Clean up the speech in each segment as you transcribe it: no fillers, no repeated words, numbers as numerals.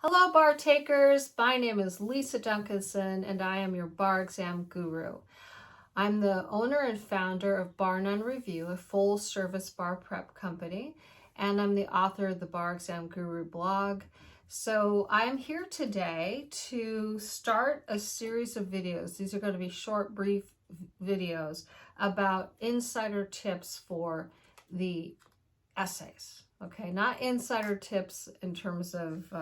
Hello, bar takers. My name is Lisa Duncanson, and I am your bar exam guru. I'm the owner and founder of Bar None Review, a full-service bar prep company, and I'm the author of the Bar Exam Guru blog. So I'm here today to start a series of videos. These are going to be short, brief videos about insider tips for the essays. Okay, not insider tips in terms of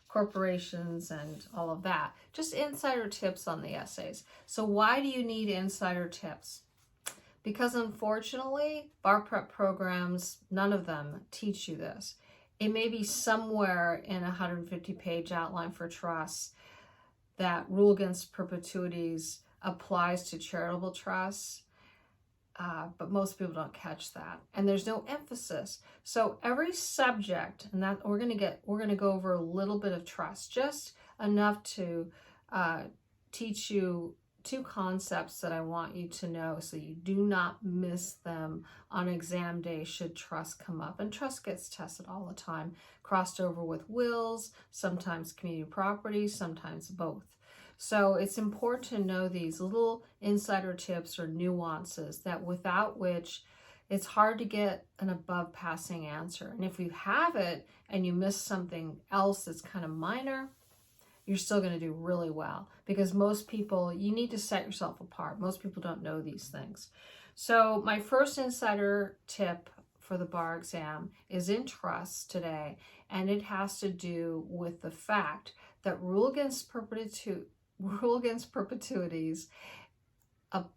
corporations and all of that, just insider tips on the essays. So why do you need insider tips? Because unfortunately, bar prep programs, none of them teach you this. It may be somewhere in a 150-page outline for trusts that rule against perpetuities applies to charitable trusts. But most people don't catch that, and there's no emphasis. So every subject, and that we're gonna go over a little bit of trust, just enough to teach you two concepts that I want you to know, so you do not miss them on exam day should trust come up. And trust gets tested all the time, crossed over with wills, sometimes community property, sometimes both. So it's important to know these little insider tips or nuances that without which it's hard to get an above passing answer. And if you have it and you miss something else that's kind of minor, you're still going to do really well, because most people, you need to set yourself apart. Most people don't know these things. So my first insider tip for the bar exam is in trust today, and it has to do with the fact that rule against perpetuities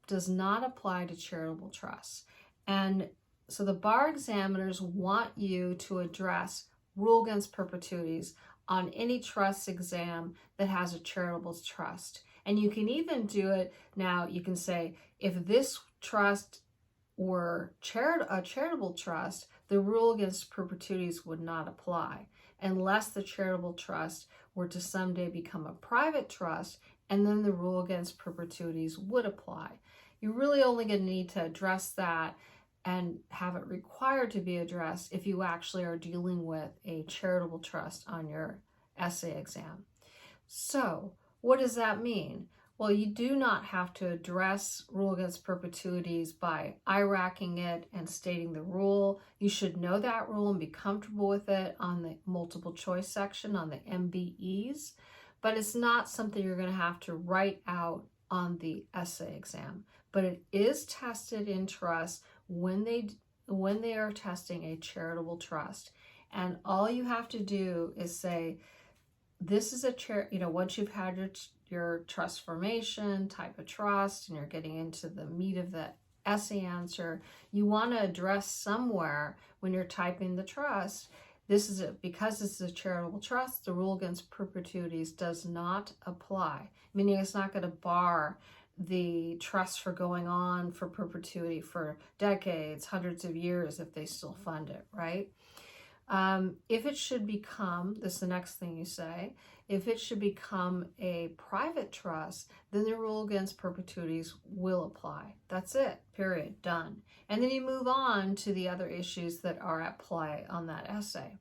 does not apply to charitable trusts. And so the bar examiners want you to address rule against perpetuities on any trust exam that has a charitable trust. And you can even do it now. You can say, if this trust were a charitable trust, the rule against perpetuities would not apply unless the charitable trust were to someday become a private trust, and then the rule against perpetuities would apply. You're really only going to need to address that and have it required to be addressed if you actually are dealing with a charitable trust on your essay exam. So what does that mean? Well, you do not have to address rule against perpetuities by IRACing it and stating the rule. You should know that rule and be comfortable with it on the multiple choice section on the MBEs, but it's not something you're going to have to write out on the essay exam. But it is tested in trust when they are testing a charitable trust. And all you have to do is say, this is once you've had your trust formation, type of trust, and you're getting into the meat of the essay answer, you want to address somewhere when you're typing the trust, because this is a charitable trust, the rule against perpetuities does not apply, meaning it's not going to bar the trust for going on for perpetuity for decades, hundreds of years if they still fund it, right? If it should become, this is the next thing you say, if it should become a private trust, then the rule against perpetuities will apply. That's it, period, done. And then you move on to the other issues that are at play on that essay.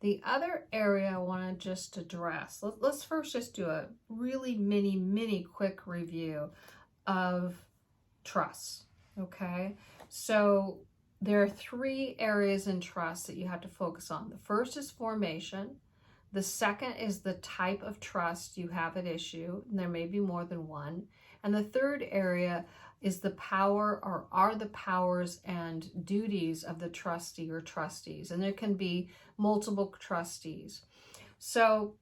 The other area I want to just address, let's first just do a really mini quick review of trusts, okay? So there are three areas in trust that you have to focus on. The first is formation. The second is the type of trust you have at issue, and there may be more than one. And the third area is the power, or are the powers and duties of the trustee or trustees. And there can be multiple trustees. So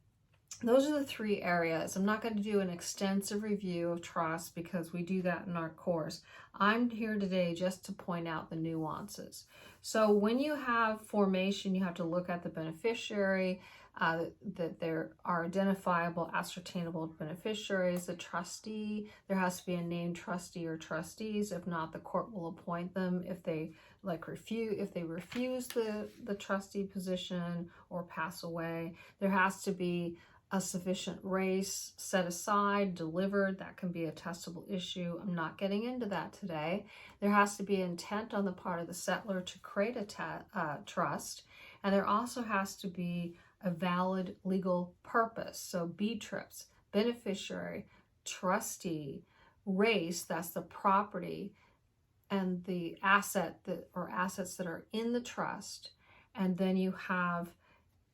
those are the three areas. I'm not going to do an extensive review of trust because we do that in our course. I'm here today just to point out the nuances. So when you have formation, you have to look at the beneficiary, that there are identifiable, ascertainable beneficiaries. The trustee, there has to be a named trustee or trustees. If not, the court will appoint them if they refuse the trustee position or pass away. There has to be a sufficient race set aside, delivered. That can be a testable issue. I'm not getting into that today. There has to be intent on the part of the settlor to create a trust, and there also has to be a valid legal purpose. So B trips, beneficiary, trustee, race, that's the property and the asset that, or assets that are in the trust. And then you have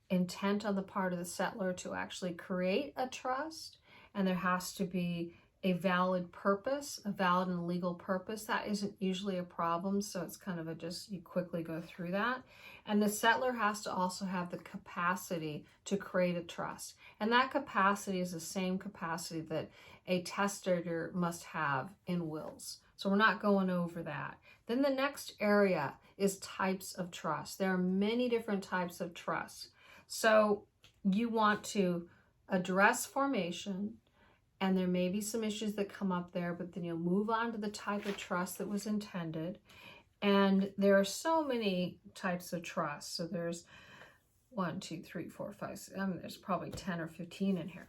intent on the part of the settlor to actually create a trust, and there has to be a valid purpose, a valid and legal purpose. That isn't usually a problem, so it's kind of a just, you quickly go through that. And the settlor has to also have the capacity to create a trust, and that capacity is the same capacity that a testator must have in wills. So we're not going over that. Then the next area is types of trust. There are many different types of trusts. So you want to address formation, and there may be some issues that come up there, but then you'll move on to the type of trust that was intended. And there are so many types of trusts. So there's 1, 2, 3, 4, 5, 6, there's probably 10 or 15 in here.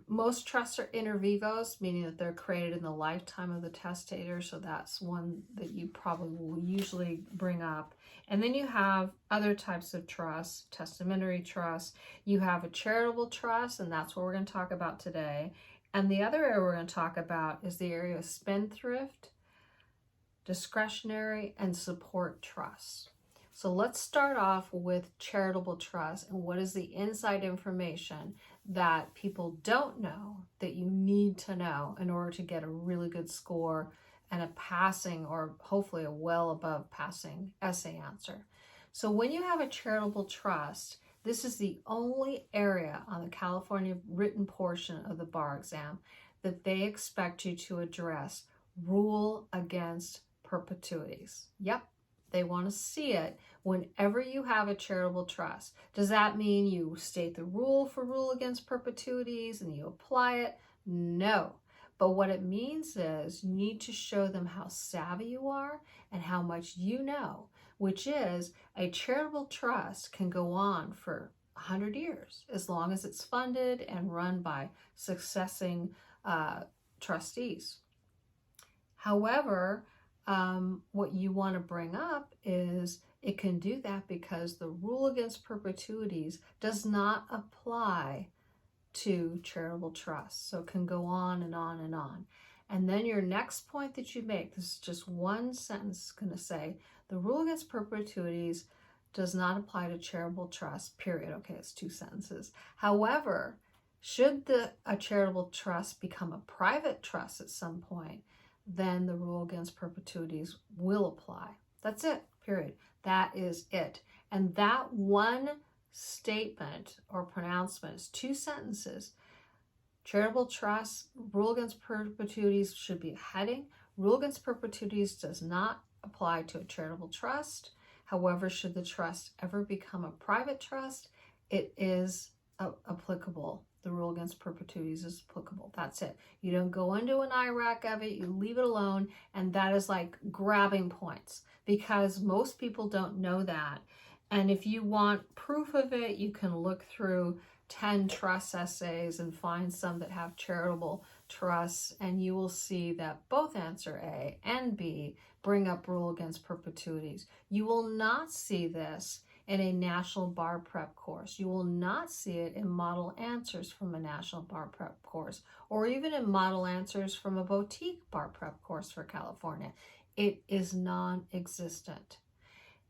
Most trusts are inter vivos, meaning that they're created in the lifetime of the testator. So that's one that you probably will usually bring up. And then you have other types of trusts, testamentary trusts. You have a charitable trust, and that's what we're going to talk about today. And the other area we're going to talk about is the area of spendthrift, discretionary, and support trusts. So let's start off with charitable trust, and what is the inside information that people don't know that you need to know in order to get a really good score and a passing, or hopefully a well above passing essay answer. So when you have a charitable trust, this is the only area on the California written portion of the bar exam that they expect you to address rule against perpetuities. Yep, they want to see it whenever you have a charitable trust. Does that mean you state the rule for rule against perpetuities and you apply it? No. But what it means is you need to show them how savvy you are and how much you know, which is a charitable trust can go on for 100 years as long as it's funded and run by successing trustees. However, what you want to bring up is it can do that because the rule against perpetuities does not apply to charitable trusts. So it can go on and on and on. And then your next point that you make, this is just one sentence, is going to say, the rule against perpetuities does not apply to charitable trusts, period. Okay, it's 2 sentences. However, should a charitable trust become a private trust at some point, then the rule against perpetuities will apply. That's it, period. That is it. And that one statement or pronouncement is 2 sentences. Charitable trust, rule against perpetuities should be a heading. Rule against perpetuities does not apply to a charitable trust. However, should the trust ever become a private trust, it is applicable. The rule against perpetuities is applicable. That's it. You don't go into an IRAC of it, you leave it alone, and that is like grabbing points because most people don't know that. And if you want proof of it, you can look through 10 trust essays and find some that have charitable trusts, and you will see that both answer A and B bring up rule against perpetuities. You will not see this in a National Bar Prep course. You will not see it in model answers from a National Bar Prep course, or even in model answers from a boutique bar prep course for California. It is non-existent.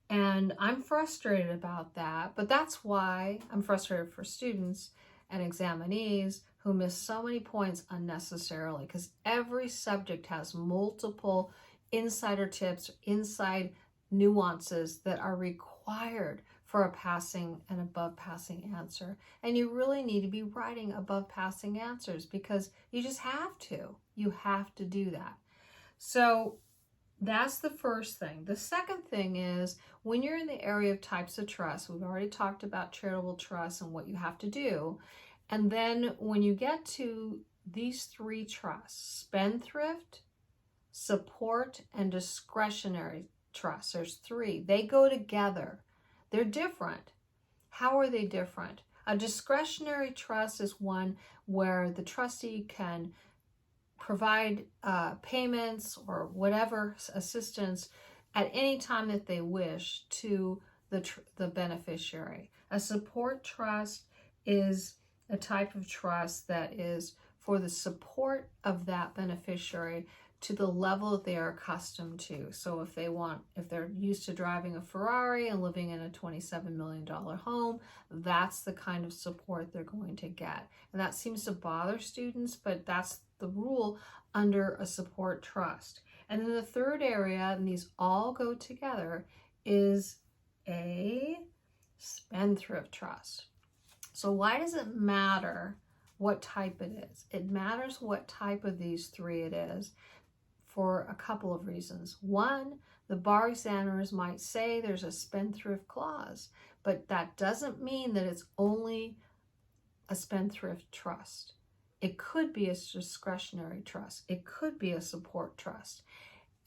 And I'm frustrated about that, but that's why I'm frustrated for students and examinees who miss so many points unnecessarily, because every subject has multiple insider tips, inside nuances that are required for a passing and above passing answer. And you really need to be writing above passing answers because you just have to. You have to do that. So that's the first thing. The second thing is when you're in the area of types of trust, we've already talked about charitable trust and what you have to do. And then when you get to these 3 trusts, spendthrift, support, and discretionary trust, there's 3. They go together. They're different. How are they different? A discretionary trust is one where the trustee can provide payments or whatever assistance at any time that they wish to the beneficiary. A support trust is a type of trust that is for the support of that beneficiary to the level that they are accustomed to. So if they're used to driving a Ferrari and living in a $27 million home, that's the kind of support they're going to get. And that seems to bother students, but that's the rule under a support trust. And then the third area, and these all go together, is a spendthrift trust. So why does it matter what type it is? It matters what type of these three it is for a couple of reasons. One, the bar examiners might say there's a spendthrift clause, but that doesn't mean that it's only a spendthrift trust. It could be a discretionary trust. It could be a support trust.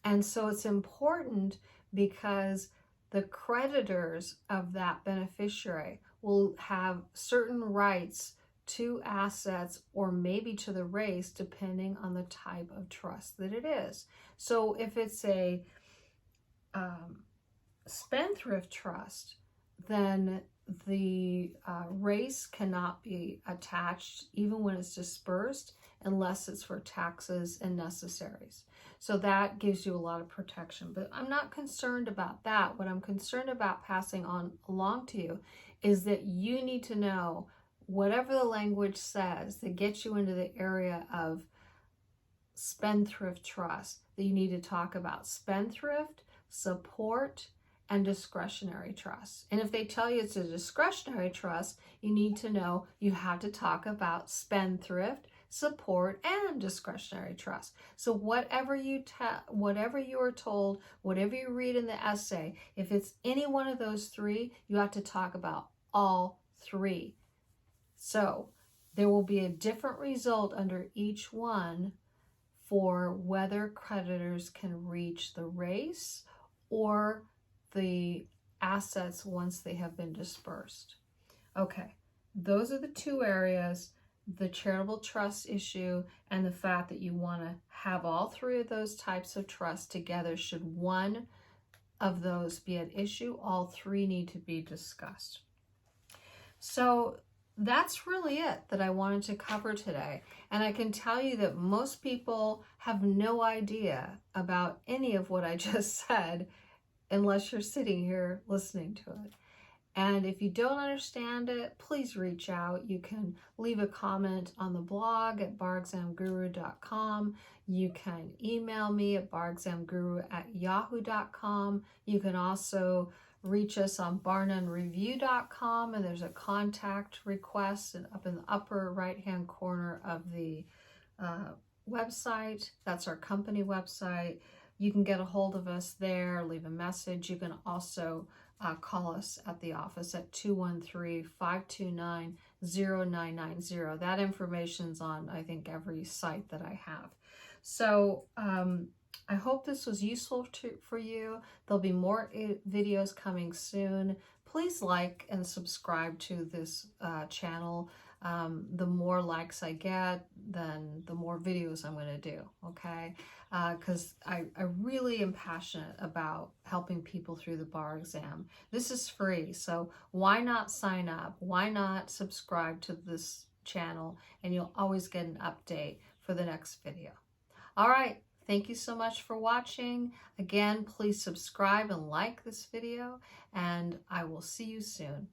And so it's important because the creditors of that beneficiary will have certain rights to assets or maybe to the race depending on the type of trust that it is. So if it's a spendthrift trust, then the race cannot be attached even when it's dispersed unless it's for taxes and necessaries. So that gives you a lot of protection. But I'm not concerned about that. What I'm concerned about passing on along to you is that you need to know whatever the language says that gets you into the area of spendthrift trust, that you need to talk about spendthrift, support, and discretionary trust. And if they tell you it's a discretionary trust, you need to know you have to talk about spendthrift, support, and discretionary trust. So whatever you are told, whatever you read in the essay, if it's any one of those three, you have to talk about all three. So there will be a different result under each one for whether creditors can reach the race or the assets once they have been dispersed. Okay, those are the two areas, the charitable trust issue and the fact that you want to have all three of those types of trusts together. Should one of those be at issue, all three need to be discussed. So that's really it that I wanted to cover today. And I can tell you that most people have no idea about any of what I just said unless you're sitting here listening to it. And if you don't understand it, please reach out. You can leave a comment on the blog at barexamguru.com. You can email me at barexamguru@yahoo.com. You can also reach us on barnunreview.com, and there's a contact request up in the upper right-hand corner of the website. That's our company website. You can get a hold of us there, leave a message. You can also call us at the office at 213-529-0990. That information's on, I think, every site that I have. So I hope this was useful for you. There'll be more videos coming soon. Please like and subscribe to this channel. The more likes I get, then the more videos I'm going to do, okay? Because I really am passionate about helping people through the bar exam. This is free, so why not sign up? Why not subscribe to this channel, and you'll always get an update for the next video. All right, thank you so much for watching. Again, please subscribe and like this video, and I will see you soon.